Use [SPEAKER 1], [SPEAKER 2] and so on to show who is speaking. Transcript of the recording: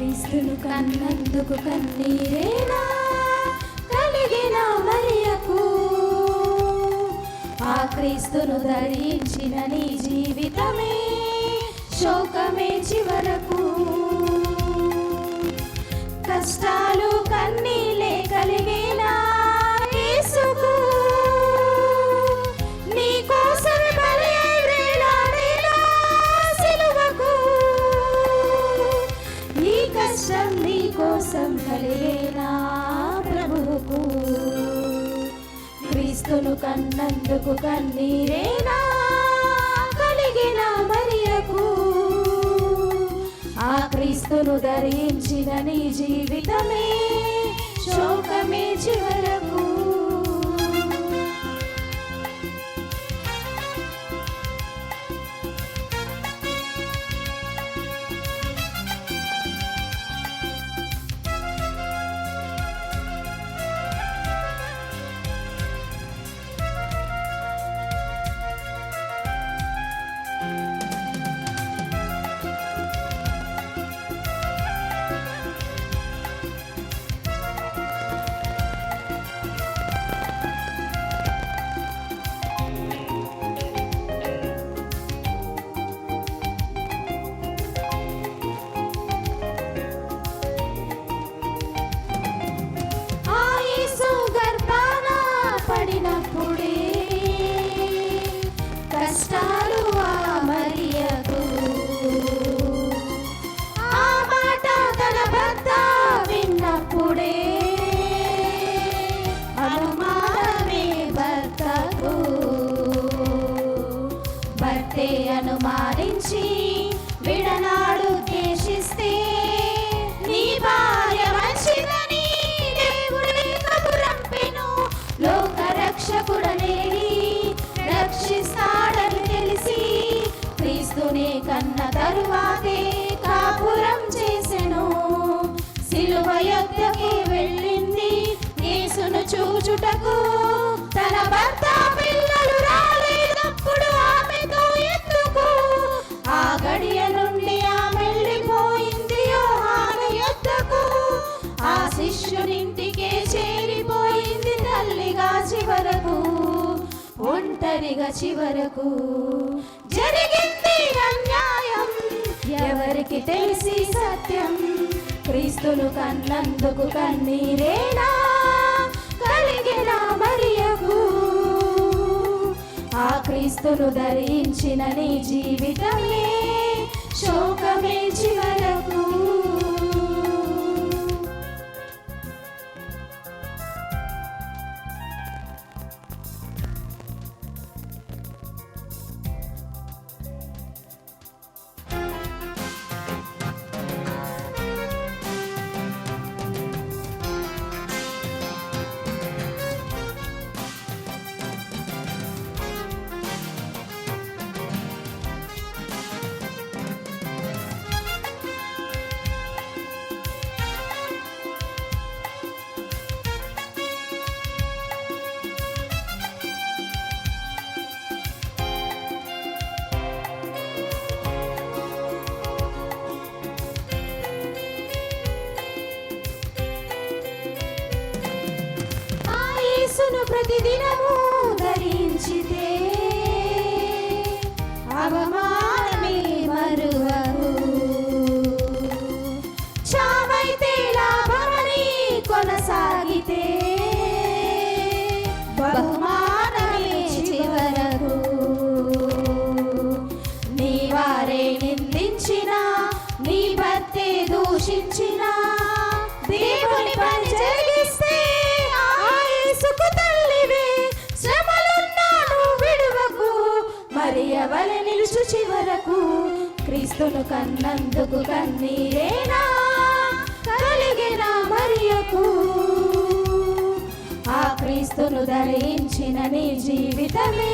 [SPEAKER 1] క్రీస్తును కన్నందుకు కన్నీరేనా కలిగిన మరియకు, ఆ క్రీస్తును ధరించిన నీ జీవితమే శోకమే చివరకు. కష్టాలు కన్నీలే కలిగిన యేసుకు, నీ కోసం బలి వేలాడిన సిలువకు, ఈ కష్టం నీ కోసం కలిగిన ప్రభువుకు. క్రీస్తును కన్నందుకు కన్నీరేనా కలిగిన మరియకు, ఆ క్రీస్తును ధరించిన నీ జీవితమే శోకమే చివరకు. కష్టాలు ఆ మరియకు, ఆ మాట తన భర్త విన్నప్పుడే అనుమానమే భర్తకు. భర్తే అనుమానించి విడనాడు దేశిస్తే, నీ భార్య మంచిదని దేవుడే కబురంపెను. లోక రక్షకుడనేది రక్షిస్తాడని తెలిసి, క్రీస్తునే కన్న తరువాతే కాపురం చేసెను. సిలువ యొద్దకి వెళ్ళింది యేసును చూచుటకు, తన భర్త పిల్లలు రాలేదప్పుడు ఆమెతో ఎందుకు. ఆ గడియ నుండి ఆమె వెళ్ళిపోయింది యోహాను యొద్దకు, ఆ శిష్యునింటికే చేరిపోయింది తల్లిగా చివరకు, ఒంటరిగా చివరకు. జరిగింది అన్యాయం, ఎవరికి తెలిసి సత్యం. క్రీస్తును కన్నందుకు కన్నీరేనా కలిగిన మరియకు, ఆ క్రీస్తును ధరించిన నీ జీవితమే శోకమే చివరకు. ప్రతిదినము ధరించితే అవమానమే మరువకు. చావైతే లాభమని కొనసాగితే బహుమానమే చివరకు. నీ వారే నిందించిన, నీ భర్తే దూషించిన, దేవుని పని జరిగిస్తే మరియవలె నిలుచు చివరకు. క్రీస్తును కన్నందుకు కన్నీరేనా కలిగిన మరియకు, ఆ క్రీస్తును ధరించిన నీ జీవితమే